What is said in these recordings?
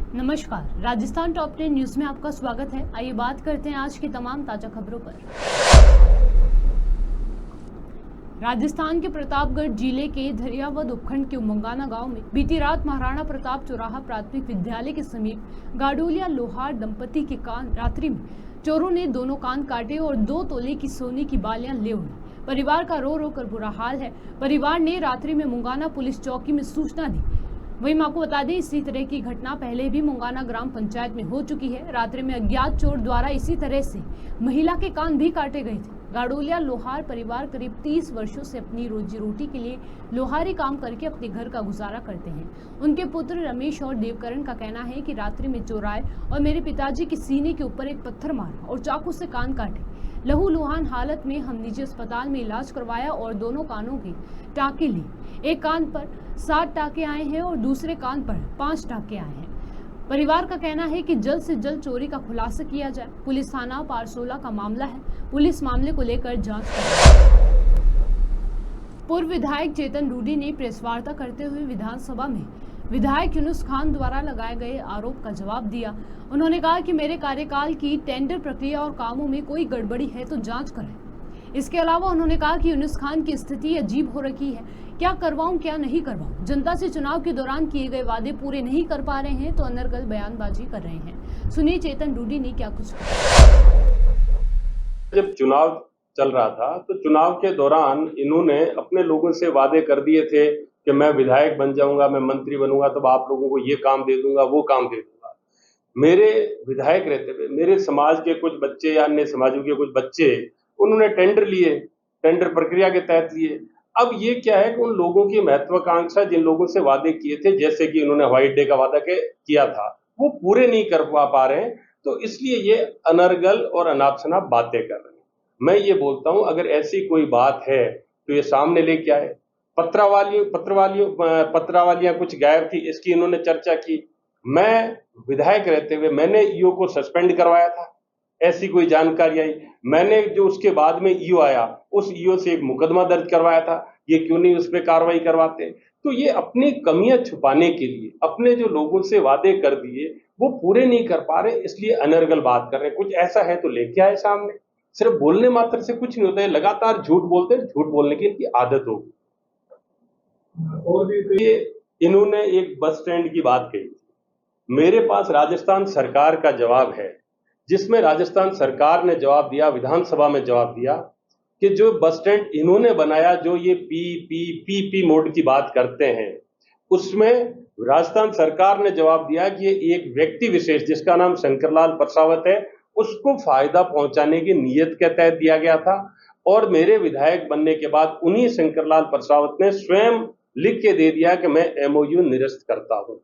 नमस्कार, Rajasthan top 10 news में आपका स्वागत है। आइए बात करते हैं आज की तमाम ताजा खबरों पर। राजस्थान के प्रतापगढ़ जिले के धरियावद उपखंड के मुंगाना गांव में बीती रात महाराणा प्रताप चौराहा प्राथमिक विद्यालय के समीप गाडोलिया लोहार दंपति के कान रात्रि में चोरों ने दोनों कान काटे और 2 तोले की सोने की बालियां ले उड़ी। परिवार का रो रो कर बुरा हाल है। परिवार ने रात्रि में मुंगाना पुलिस चौकी में सूचना दी। वहीं हम आपको बता दें, इसी तरह की घटना पहले भी मुंगाना ग्राम पंचायत में हो चुकी है। रात्रि में अज्ञात चोर द्वारा इसी तरह से महिला के कान भी काटे गए थे। गाडोलिया लोहार परिवार करीब 30 वर्षों से अपनी रोजी रोटी के लिए लोहारी काम करके अपने घर का गुजारा करते हैं। उनके पुत्र रमेश और देवकरण का कहना है कि रात्रि में चोर आए और मेरे पिताजी के सीने के ऊपर एक पत्थर मारा और चाकू से कान काटे। लहूलुहान हालत में हम निजी अस्पताल में इलाज करवाया और दोनों कानों के टाँके लिए। एक कान पर 7 टाँके आए हैं और दूसरे कान पर 5 टाँके आए हैं। परिवार का कहना है कि जल्द से जल्द चोरी का खुलासा किया जाए। पुलिस थाना पारसोला का मामला है। पुलिस मामले को लेकर जांच कर रही है। पूर्व विधायक चेतन रूडी ने प्रेस वार्ता करते हुए विधानसभा में विधायक यूनुस खान द्वारा लगाए गए आरोप का जवाब दिया। उन्होंने कहा कि मेरे कार्यकाल की टेंडर प्रक्रिया और कामों में कोई गड़बड़ी है तो जांच करें। इसके अलावा उन्होंने कहा कि यूनुस खान की स्थिति अजीब हो रखी है, क्या करवाऊं क्या नहीं करवाऊं। जनता से चुनाव के दौरान किए गए वादे पूरे नहीं कर पा रहे हैं तो अनर्गल बयानबाजी कर रहे हैं। सुनिए चेतन रूडी ने क्या कुछ कहा। जब चुनाव चल रहा था तो चुनाव के दौरान इन्होंने अपने लोगों से वादे कर दिए थे कि मैं विधायक बन जाऊंगा, मैं मंत्री बनूंगा, तब आप लोगों को ये काम दे दूंगा, वो काम दे दूंगा। मेरे विधायक रहते हुए मेरे समाज के कुछ बच्चे या अन्य समाजों के कुछ बच्चे उन्होंने टेंडर लिए, टेंडर प्रक्रिया के तहत लिए। अब ये क्या है कि उन लोगों की महत्वाकांक्षा जिन लोगों से वादे किए थे, जैसे कि उन्होंने व्हाइट डे का वादा किया था, वो पूरे नहीं कर पा रहे हैं, तो इसलिए ये अनर्गल और अनाप शनाप बातें कर रहे हैं। मैं ये बोलता हूं, अगर ऐसी कोई बात है तो ये सामने लेके आए। पत्रावालियां कुछ गायब थी, इसकी इन्होंने चर्चा की। मैं विधायक रहते हुए मैंने ईओ को सस्पेंड करवाया था, ऐसी कोई जानकारी आई। मैंने जो उसके बाद में ईओ आया, उस ईओ से एक मुकदमा दर्ज करवाया था, ये क्यों नहीं उस पर कार्रवाई करवाते। तो ये अपनी कमियां छुपाने के लिए अपने जो लोगों से वादे कर दिए वो पूरे नहीं कर पा रहे, इसलिए अनर्गल बात कर रहे हैं। कुछ ऐसा है तो लेके आए सामने। सिर्फ बोलने मात्र से कुछ नहीं होता है, लगातार झूठ बोलते हैं, झूठ बोलने की इनकी आदत होगी। ये इन्होंने एक बस स्टैंड की बात कही। मेरे पास राजस्थान सरकार का जवाब है, जिसमें राजस्थान सरकार ने जवाब दिया, विधानसभा में जवाब दिया कि जो बस स्टैंड इन्होंने बनाया, जो ये पी मोड की बात करते हैं, उसमें राजस्थान सरकार ने जवाब दिया कि ये एक व्यक्ति विशेष जिसका नाम शंकरलाल परसावत है, उसको फायदा पहुंचाने की नीयत के तहत दिया गया था। और मेरे विधायक बनने के बाद उन्हीं शंकरलाल परसावत ने स्वयं लिख के दे दिया कि मैं एमओयू निरस्त करता हूं।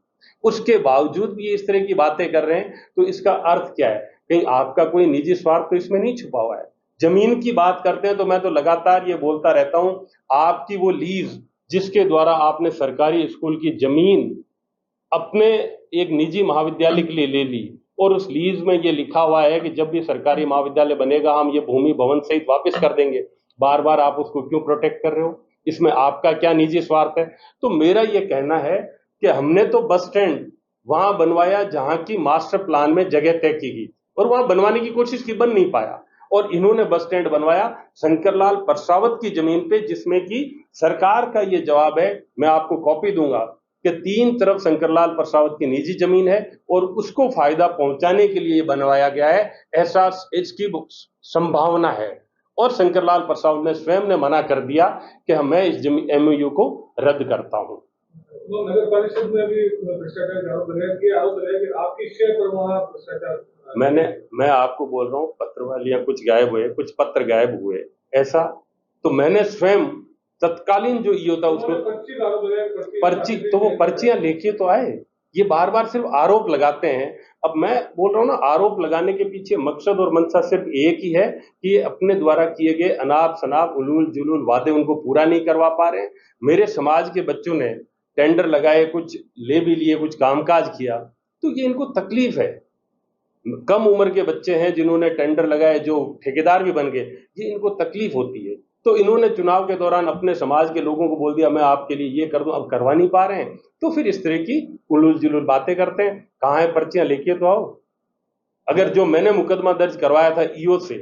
उसके बावजूद भी इस तरह की बातें कर रहे हैं, तो इसका अर्थ क्या है? कहीं आपका कोई निजी स्वार्थ तो इसमें नहीं छुपा हुआ है। जमीन की बात करते हैं तो मैं तो लगातार ये बोलता रहता हूं, आपकी वो लीज जिसके द्वारा आपने सरकारी स्कूल की जमीन अपने एक निजी महाविद्यालय के लिए ले ली, और उस लीज में ये लिखा हुआ है कि जब भी सरकारी महाविद्यालय बनेगा हम ये भूमि भवन सहित वापस कर देंगे। बार बार आप उसको क्यों प्रोटेक्ट कर रहे हो? इसमें आपका क्या निजी स्वार्थ है? तो मेरा ये कहना है कि हमने तो बस स्टैंड वहां बनवाया जहां की मास्टर प्लान में जगह तय की गई, और वहां बनवाने की कोशिश की, बन नहीं पाया। और इन्होंने बस स्टैंड बनवाया शंकरलाल परसावत की जमीन पे, जिसमें कि सरकार का ये जवाब है, मैं आपको कॉपी दूंगा कि 3 तरफ शंकरलाल परसावत की निजी जमीन है और उसको फायदा पहुंचाने के लिए बनवाया गया है, ऐसा इसकी संभावना है। और शंकरलाल परसावत ने स्वयं ने मना कर दिया कि मैं इस एमओयू को रद्द करता हूं। तो नगर परिषद में भी भ्रष्टाचार का आरोप लगाया कि आपकी शेयर पर वहां भ्रष्टाचार। मैं आपको बोल रहा हूं, पत्रवालियां कुछ गायब हुए, कुछ पत्र गायब हुए, ऐसा तो मैंने स्वयं तत्कालीन जो ईओ था उसमें पर्ची, तो वो पर्चियां लेके तो आए। ये बार बार सिर्फ आरोप लगाते हैं। अब मैं बोल रहा हूं ना, आरोप लगाने के पीछे मकसद और मंशा सिर्फ एक ही है कि ये अपने द्वारा किए गए अनाप शनाप उलूल जुलूल वादे उनको पूरा नहीं करवा पा रहे हैं। मेरे समाज के बच्चों ने टेंडर लगाए, कुछ ले भी लिए, कुछ कामकाज किया, तो ये इनको तकलीफ है। कम उम्र के बच्चे हैं जिन्होंने टेंडर लगाए, जो ठेकेदार भी बन गए, ये इनको तकलीफ होती है। तो इन्होंने चुनाव के दौरान अपने समाज के लोगों को बोल दिया मैं आपके लिए ये कर दूं, अब करवा नहीं पा रहे हैं, तो फिर इस तरह की उलूल जुलूल बातें करते हैं। कहाँ है पर्चियां, लेके तो आओ। अगर जो मैंने मुकदमा दर्ज करवाया था ईओ से,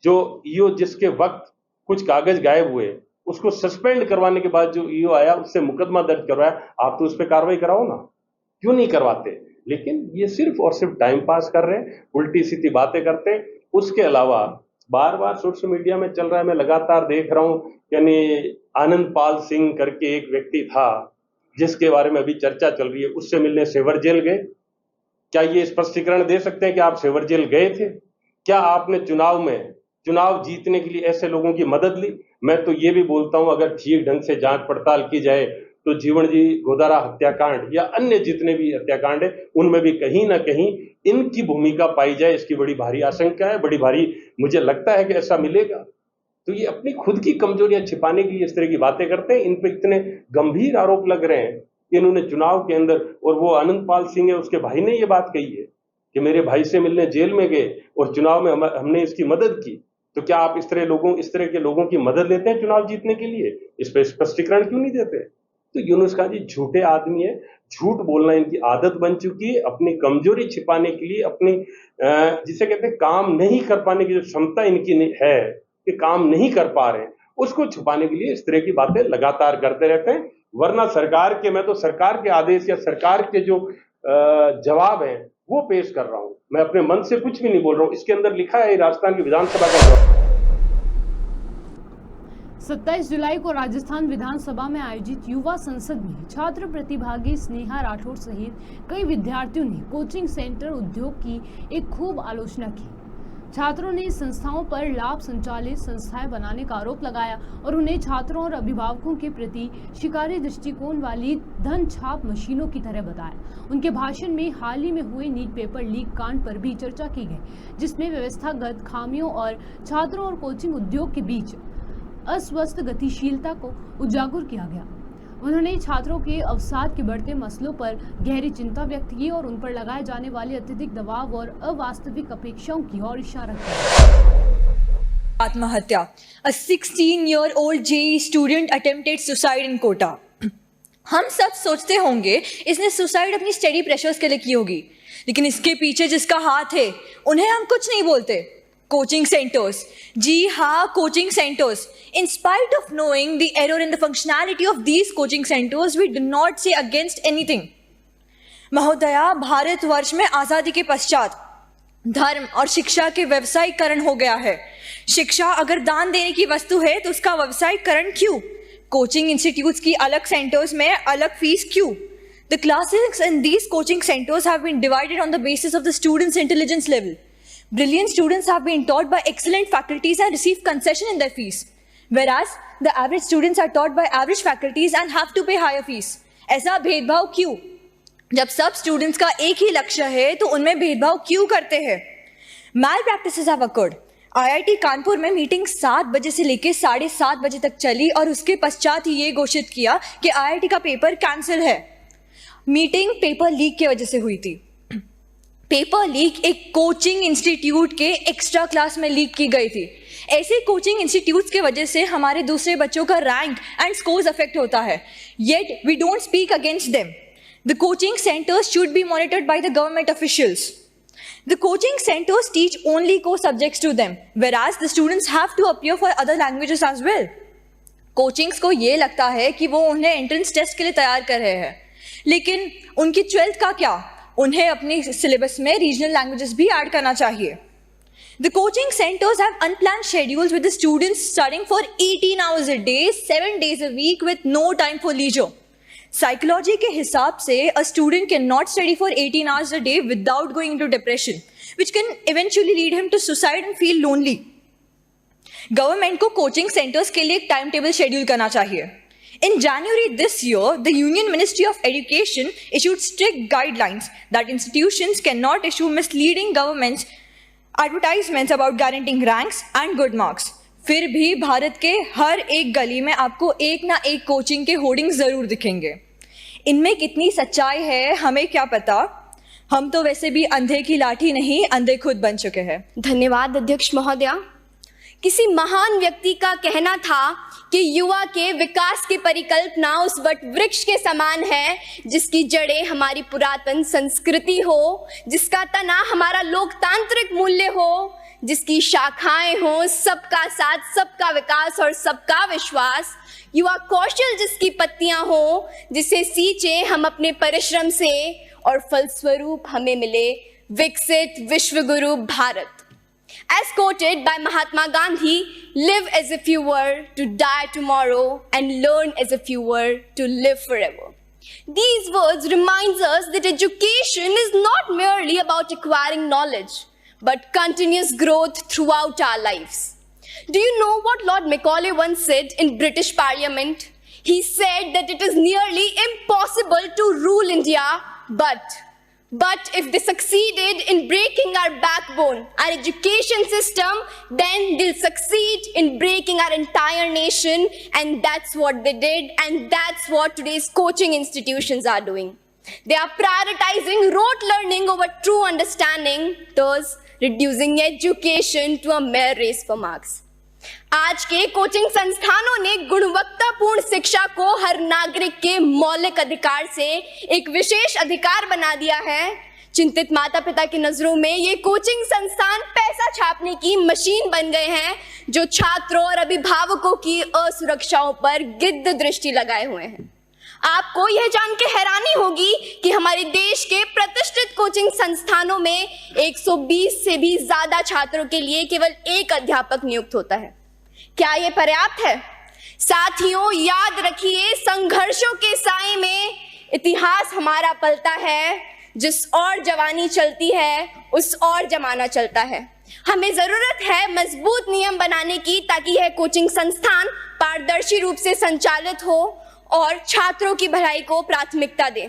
जो ईओ जिसके वक्त कुछ कागज गायब हुए, उसको सस्पेंड करवाने के बाद जो ईओ आया उससे मुकदमा दर्ज करवाया, आप तो उस पर कार्रवाई कराओ ना, क्यों नहीं करवाते? लेकिन ये सिर्फ और सिर्फ टाइम पास कर रहे हैं, उल्टी सीधी बातें करते हैं। उसके अलावा बार बार सोशल मीडिया में चल रहा है, मैं लगातार देख रहा हूं, यानी आनंद पाल सिंह करके एक व्यक्ति था जिसके बारे में अभी चर्चा चल रही है, उससे मिलने सेवर जेल गए। क्या ये स्पष्टीकरण दे सकते हैं कि आप सेवर जेल गए थे? क्या आपने चुनाव जीतने के लिए ऐसे लोगों की मदद ली? मैं तो ये भी बोलता हूं, अगर ठीक ढंग से जांच पड़ताल की जाए तो जीवन जी गोदारा हत्याकांड या अन्य जितने भी हत्याकांड है उनमें भी कहीं ना कहीं इनकी भूमिका पाई जाए, इसकी बड़ी भारी आशंका है, बड़ी भारी मुझे लगता है कि ऐसा मिलेगा। तो ये अपनी खुद की कमजोरियां छिपाने के लिए इस तरह की बातें करते हैं। इन पे इतने गंभीर आरोप लग रहे हैं। इन्होंने चुनाव के अंदर, और वो आनंद पाल सिंह है, उसके भाई ने ये बात कही है कि मेरे भाई से मिलने जेल में गए और चुनाव में हमने इसकी मदद की। तो क्या आप इस तरह के लोगों की मदद लेते हैं चुनाव जीतने के लिए? इस पर स्पष्टीकरण क्यों नहीं देते? तो यूनुस खान जी झूठे आदमी है, झूठ बोलना इनकी आदत बन चुकी है। अपनी कमजोरी छिपाने के लिए, अपनी जिसे कहते हैं काम नहीं कर पाने की जो क्षमता इनकी है कि काम नहीं कर पा रहे हैं, उसको छुपाने के लिए इस तरह की बातें लगातार करते रहते हैं। वरना मैं तो सरकार के आदेश या सरकार के जो जवाब है वो पेश कर रहा हूं। मैं अपने मन से कुछ भी नहीं बोल रहा हूं। इसके अंदर लिखा है राजस्थान की विधानसभा का जवाब। 27 जुलाई को राजस्थान विधानसभा में आयोजित युवा संसद में छात्र प्रतिभागी स्नेहा राठौर सहित कई विद्यार्थियों ने कोचिंग सेंटर उद्योग की एक खूब आलोचना की। छात्रों ने संस्थाओं पर लाभ संचालित संस्थाएं बनाने का आरोप लगाया और उन्हें छात्रों और अभिभावकों के प्रति शिकारी दृष्टिकोण वाली धन छाप मशीनों की तरह बताया। उनके भाषण में हाल ही में हुए नीट पेपर लीक कांड पर भी चर्चा की गई, जिसमें व्यवस्थागत खामियों और छात्रों और कोचिंग उद्योग के बीच अस्वस्थ गतिशीलता को उजागर किया गया। उन्होंने छात्रों के अवसाद के बढ़ते मसलों पर गहरी चिंता व्यक्त की और उन पर लगाए जाने वाले अत्यधिक दबाव और अवास्तविक अपेक्षाओं की ओर इशारा किया। आत्महत्या। A 16-year-old JEE student attempted suicide in Kota. हम सब सोचते होंगे इसने सुसाइड अपनी स्टडी प्रेशर्स के लिए की होगी, लेकिन इसके पीछे जिसका हाथ है उन्हें हम कुछ नहीं बोलते। कोचिंग सेंटर्स, जी हाँ, coaching centres. In spite of knowing the error in the functionality of these coaching centers, we do not say against anything. महोदया, भारतवर्ष में आजादी के पश्चात धर्म और शिक्षा के व्यवसायीकरण हो गया है। शिक्षा अगर दान देने की वस्तु है तो उसका व्यवसायीकरण क्यों? कोचिंग इंस्टीट्यूट्स की अलग सेंटर्स में अलग फीस क्यों? The classes in these coaching centers have been divided on the basis of the students' intelligence level. Brilliant students have been taught by excellent faculties and receive concession in their fees, whereas the average students are taught by average faculties and have to pay higher fees. ऐसा भेदभाव क्यों? जब सब students का एक ही लक्ष्य है तो उनमें भेदभाव क्यों करते हैं? Malpractices have occurred. IIT Kanpur में मीटिंग 7 बजे से लेकर 7:30 बजे तक चली और उसके पश्चात ही ये घोषित किया कि IIT का पेपर कैंसिल है। मीटिंग पेपर लीक की वजह से हुई थी। पेपर लीक एक कोचिंग इंस्टीट्यूट के एक्स्ट्रा क्लास में लीक की गई थी। ऐसे कोचिंग इंस्टीट्यूट्स के वजह से हमारे दूसरे बच्चों का रैंक एंड स्कोर्स अफेक्ट होता है, yet we don't speak against them. The coaching centres should be monitored by the government officials. The coaching centers teach only core subjects to them, whereas the students have to appear for other languages as well. Coachings को ये लगता है कि वो उन्हें entrance test के लिए तैयार कर रहे हैं, लेकिन उनकी 12th का क्या? उन्हें अपनी सिलेबस में रीजनल लैंग्वेजेस भी ऐड करना चाहिए। The coaching centers have unplanned schedules with the students studying for 18 hours a day, 7 days a week with no time for leisure. Psychology के हिसाब से a student cannot study for 18 hours a day without going into depression, which can eventually lead him to suicide and feel lonely. Government को coaching centres के लिए एक time table schedule करना चाहिए। In January this year, the Union Ministry of Education issued strict guidelines that institutions cannot issue misleading government advertisements about guaranteeing ranks and good marks. फिर भी भारत के हर एक गली में आपको एक ना एक कोचिंग के होर्डिंग जरूर दिखेंगे। इनमें कितनी सच्चाई है हमें क्या पता, हम तो वैसे भी अंधे की लाठी नहीं, अंधे खुद बन चुके हैं। धन्यवाद अध्यक्ष महोदया। किसी महान व्यक्ति का कहना था कि युवा के विकास की परिकल्पना उस वट वृक्ष के समान है जिसकी जड़ें हमारी पुरातन संस्कृति हो, जिसका तना हमारा लोकतांत्रिक मूल्य हो, जिसकी शाखाएं हो सबका साथ, सबका विकास और सबका विश्वास, युवा कौशल जिसकी पत्तियां हो, जिसे सींचे हम अपने परिश्रम से और फलस्वरूप हमें मिले विकसित विश्वगुरु Bharat. As quoted by Mahatma Gandhi, live as if you were to die tomorrow and learn as if you were to live forever. These words remind us that education is not merely about acquiring knowledge, but continuous growth throughout our lives. Do you know what Lord Macaulay once said in British Parliament? He said that it is nearly impossible to rule India, but if they succeeded in breaking our backbone, our education system, then they'll succeed in breaking our entire nation, and that's what they did, and that's what today's coaching institutions are doing. They are prioritizing rote learning over true understanding, thus reducing education to a mere race for marks. आज के coaching संस्थानों ने गुणवत्तापूर्ण शिक्षा को हर नागरिक के मौलिक अधिकार से एक विशेष अधिकार बना दिया है। चिंतित माता पिता की नजरों में ये कोचिंग संस्थान पैसा छापने की मशीन बन गए हैं जो छात्रों और अभिभावकों की असुरक्षाओं पर गिद्ध दृष्टि लगाए हुए हैं। आपको यह जान के हैरानी होगी कि हमारे देश के प्रतिष्ठित कोचिंग संस्थानों में 120 से भी ज्यादा छात्रों के लिए केवल एक अध्यापक नियुक्त होता है। क्या यह पर्याप्त है? साथियों, याद रखिए, संघर्षों के साए में इतिहास हमारा पलता है। जिस और जवानी चलती है उस और जमाना चलता है। हमें जरूरत है मजबूत नियम बनाने की ताकि यह कोचिंग संस्थान पारदर्शी रूप से संचालित हो और छात्रों की भलाई को प्राथमिकता दें।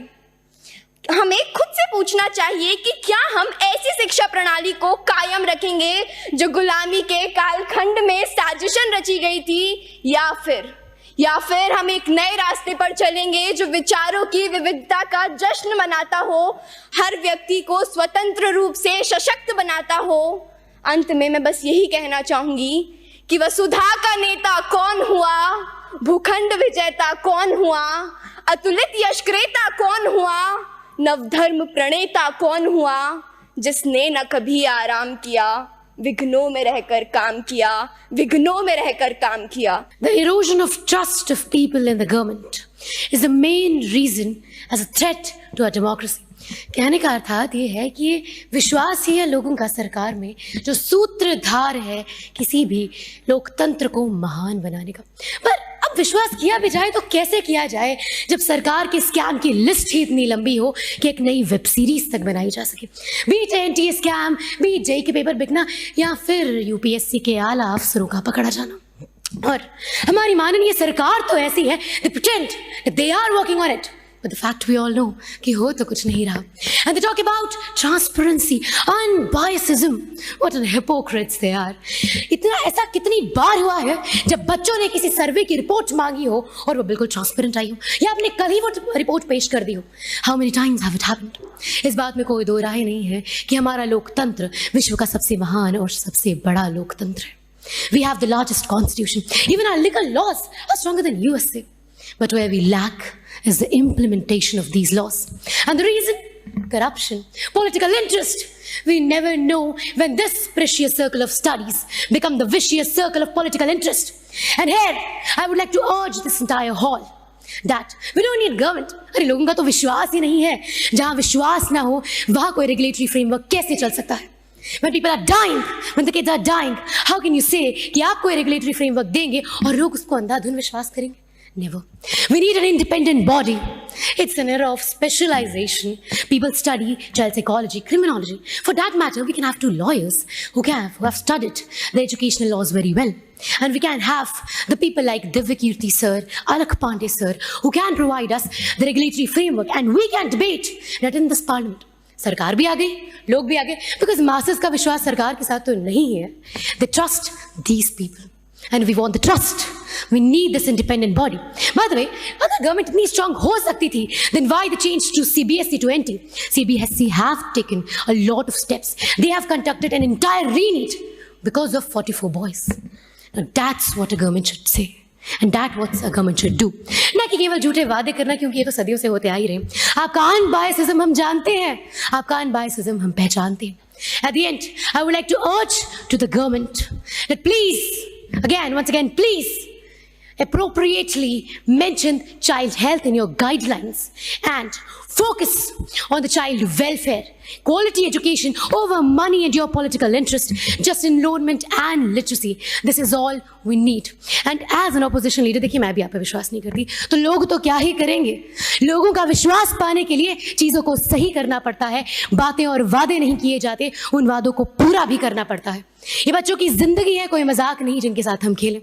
हमें खुद से पूछना चाहिए कि क्या हम ऐसी शिक्षा प्रणाली को कायम रखेंगे जो गुलामी के कालखंड में साजिशन रची गई थी, या फिर हम एक नए रास्ते पर चलेंगे जो विचारों की विविधता का जश्न मनाता हो, हर व्यक्ति को स्वतंत्र रूप से सशक्त बनाता हो। अंत में मैं बस यही कहना चाहूंगी कि वसुधा का नेता कौन हुआ, भूखंड विजेता कौन हुआ, अतुलित यशक्रेता कौन हुआ, नवधर्म प्रणेता कौन हुआ, जिसने न कभी आराम किया, विघ्नों में रहकर काम किया, विघ्नों में रहकर काम किया। The erosion of trust of people in the government is the main reason as a threat to our democracy. कहने का अर्थात ये है कि ये विश्वास ही है लोगों का सरकार में जो सूत्रधार है किसी भी लोकतंत्र को महान बनाने का। पर अब विश्वास किया भी जाए तो कैसे किया जाए जब सरकार के स्कैम की लिस्ट ही इतनी लंबी हो कि एक नई वेब सीरीज तक बनाई जा सके। Beat NTA scam, beat JEE के पेपर बिकना या फिर यूपीएससी के आला अफसरों का पकड़ा जाना। और हमारी माननीय सरकार तो ऐसी है, they pretend that they are working on it. But the fact we all know कि हो तो कुछ नहीं रहा। And they talk about transparency, unbiasedism. What an hypocrites they are. इतना ऐसा कितनी बार हुआ है जब बच्चों ने किसी सर्वे की रिपोर्ट मांगी हो और वो बिल्कुल ट्रांसपेरेंट आई हो या आपने कल ही वो रिपोर्ट पेश कर दी हो। How many times have it happened? इस बात में कोई दो राय नहीं है कि हमारा लोकतंत्र विश्व का सबसे महान और सबसे बड़ा लोकतंत्र है। We have the largest constitution. Even our legal laws are stronger than USA. But where we lack is the implementation of these laws. And the reason? Corruption, political interest. We never know when this precious circle of studies become the vicious circle of political interest. And here, I would like to urge this entire hall that we don't need government. अरे लोगों का तो विश्वास ही नहीं है। जहाँ विश्वास ना हो वहाँ कोई regulatory framework कैसे चल सकता है? When people are dying, when the kids are dying, how can you say कि आप कोई regulatory framework देंगे और लोग उसको अंधाधुंध विश्वास करेंगे? Never. We need an independent body. It's an era of specialization. People study child psychology, criminology. For that matter, we can have 2 lawyers who have studied the educational laws very well. And we can have the people like Divyakirti sir, Alakh Pandey sir, who can provide us the regulatory framework, and we can debate that in this parliament. सरकार भी आ गई, लोग भी आ गए, because masses का विश्वास सरकार के साथ तो नहीं है. They trust these people. And we want the trust. We need this independent body. By the way, अगर government इतनी strong हो सकती थी, then why the change to CBSE to NT? CBSE have taken a lot of steps. They have conducted an entire re-NEET. because of 44 boys. Now that's what a government should say. And that what a government should do. ना कि केवल झूठे वादे करना, क्योंकि ये तो सदियों से होते आ ही रहे। आपका अनबायसिज्म हम जानते हैं, आपका अनबायसिज्म हम पहचानते हैं। At the end, I would like to urge to the government that please, once again, please appropriately mention child health in your guidelines and focus on the child welfare, quality education over money and your political interest, just enrollment and literacy. This is all we need. And as an opposition leader, देखिए मैं भी आप पे विश्वास नहीं करती, तो लोग तो क्या ही करेंगे। लोगों का विश्वास पाने के लिए चीजों को सही करना पड़ता है, बातें और वादे नहीं किए जाते, उन वादों को पूरा भी करना पड़ता है। ये बच्चों की जिंदगी है, कोई मजाक नहीं जिनके साथ हम खेलें।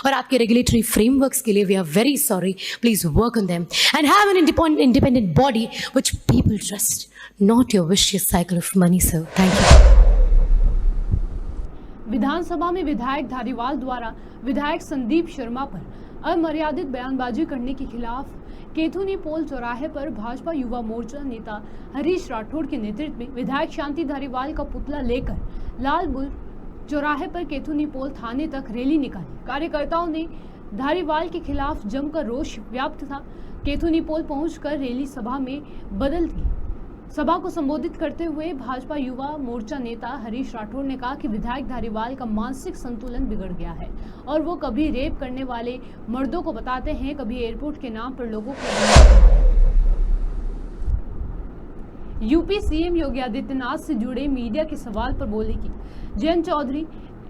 और आपके रेगुलेटरी फ्रेमवर्क्स के लिए we are very sorry, please work on them and have an independent body which people trust, not your vicious cycle of money sir. Thank you. विधानसभा में विधायक धारीवाल द्वारा विधायक संदीप शर्मा पर अमर्यादित बयानबाजी करने के खिलाफ केथुनी पोल चौराहे पर भाजपा युवा मोर्चा नेता हरीश राठौड़ के नेतृत्व में विधायक शांति धारीवाल का पुतला लेकर लालबुल चौराहे पर केथुनी पोल थाने तक रैली निकाली। कार्यकर्ताओं ने धारीवाल के खिलाफ जमकर रोष व्याप्त था। केथुनी पोल पहुंचकर रैली सभा में बदल गई। सभा को संबोधित करते हुए भाजपा युवा मोर्चा नेता हरीश राठौड़ ने कहा कि विधायक धारीवाल का मानसिक संतुलन बिगड़ गया है और वो कभी रेप करने वाले मर्दों को बताते हैं, कभी एयरपोर्ट के नाम पर लोगों को। यूपी सीएम योगी आदित्यनाथ से जुड़े मीडिया के सवाल पर बोले कि जयंत चौधरी,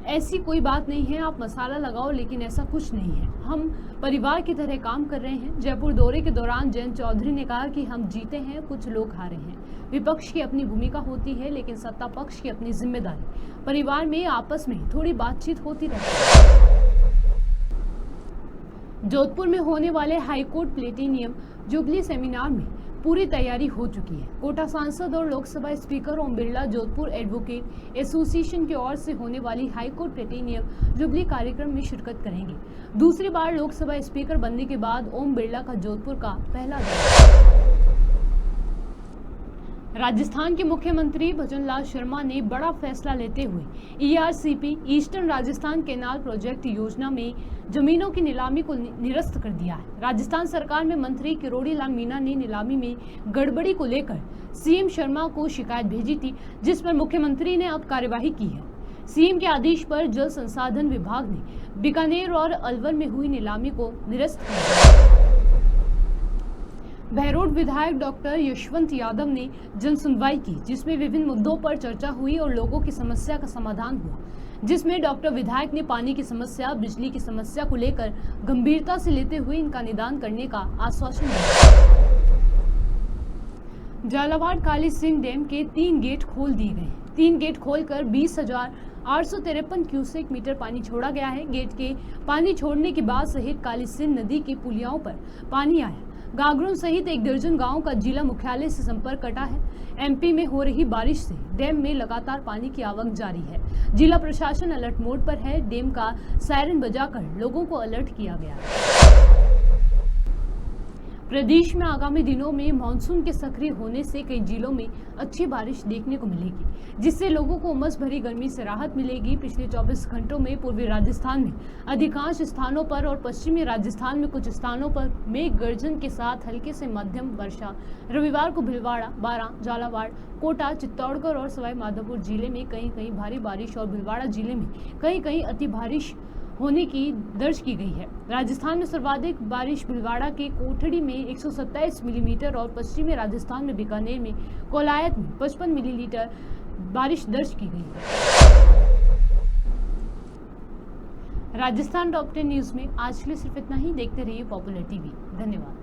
ऐसी कोई बात नहीं है, आप मसाला लगाओ, लेकिन ऐसा कुछ नहीं है, हम परिवार की तरह काम कर रहे हैं। जयपुर दौरे के दौरान जयंत चौधरी ने कहा कि हम जीते हैं, कुछ लोग हारे हैं। विपक्ष की अपनी भूमिका होती है, लेकिन सत्ता पक्ष की अपनी जिम्मेदारी। परिवार में आपस में थोड़ी बातचीत होती रहती है। जोधपुर में होने वाले हाईकोर्ट प्लेटिनियम जुबली सेमिनार में पूरी तैयारी हो चुकी है। कोटा सांसद और Lok Sabha speaker Om Birla Jodhpur advocate association की ओर से होने वाली हाईकोर्ट प्लेटिनियम जुबली कार्यक्रम में शिरकत करेंगे। दूसरी बार लोकसभा स्पीकर बनने के बाद ओम बिरला का जोधपुर का पहला दौरा। राजस्थान के मुख्यमंत्री भजनलाल शर्मा ने बड़ा फैसला लेते हुए ERCP eastern Rajasthan canal project योजना में जमीनों की नीलामी को निरस्त कर दिया है। राजस्थान सरकार में मंत्री किरोड़ी लाल मीणा ने नीलामी में गड़बड़ी को लेकर सीएम शर्मा को शिकायत भेजी थी, जिस पर मुख्यमंत्री ने अब कार्यवाही की है। सीएम के आदेश पर जल संसाधन विभाग ने बीकानेर और अलवर में हुई नीलामी को निरस्त कर दिया। बहरोड विधायक डॉक्टर यशवंत यादव ने जन सुनवाई की, जिसमें विभिन्न मुद्दों पर चर्चा हुई और लोगों की समस्या का समाधान हुआ, जिसमें डॉक्टर विधायक ने पानी की समस्या, बिजली की समस्या को लेकर गंभीरता से लेते हुए इनका निदान करने का आश्वासन दिया। झालावाड़ काली सिंह डैम के 3 गेट खोल दिए गए। 3 गेट खोलकर 20,853 क्यूसेक मीटर पानी छोड़ा गया है। गेट के पानी छोड़ने के बाद सहित काली सिंह नदी के पुलियाओं पर पानी आया। गागरों सहित 1 दर्जन गांव का जिला मुख्यालय से संपर्क कटा है। एमपी में हो रही बारिश से डैम में लगातार पानी की आवक जारी है। जिला प्रशासन अलर्ट मोड पर है। डैम का सायरन बजाकर लोगों को अलर्ट किया गया है। प्रदेश में आगामी दिनों में मानसून के सक्रिय होने से कई जिलों में अच्छी बारिश देखने को मिलेगी, जिससे लोगों को उमस भरी गर्मी से राहत मिलेगी। पिछले 24 घंटों में पूर्वी राजस्थान में अधिकांश स्थानों पर और पश्चिमी राजस्थान में कुछ स्थानों पर मेघ गर्जन के साथ हल्के से मध्यम वर्षा। रविवार को भीलवाड़ा, बारां, झालावाड़, कोटा, चित्तौड़गढ़ और सवाई माधोपुर जिले में कहीं कहीं भारी बारिश और भीलवाड़ा जिले में कहीं कहीं अति बारिश होने की दर्ज की गई है। राजस्थान में सर्वाधिक बारिश भीलवाड़ा के कोठड़ी में 127 मिलीमीटर और पश्चिमी राजस्थान में बीकानेर में कोलायत में 55 मिलीमीटर बारिश दर्ज की गई है। राजस्थान टॉप 10 न्यूज में आज के लिए सिर्फ इतना ही। देखते रहिए पॉपुलर टीवी। धन्यवाद।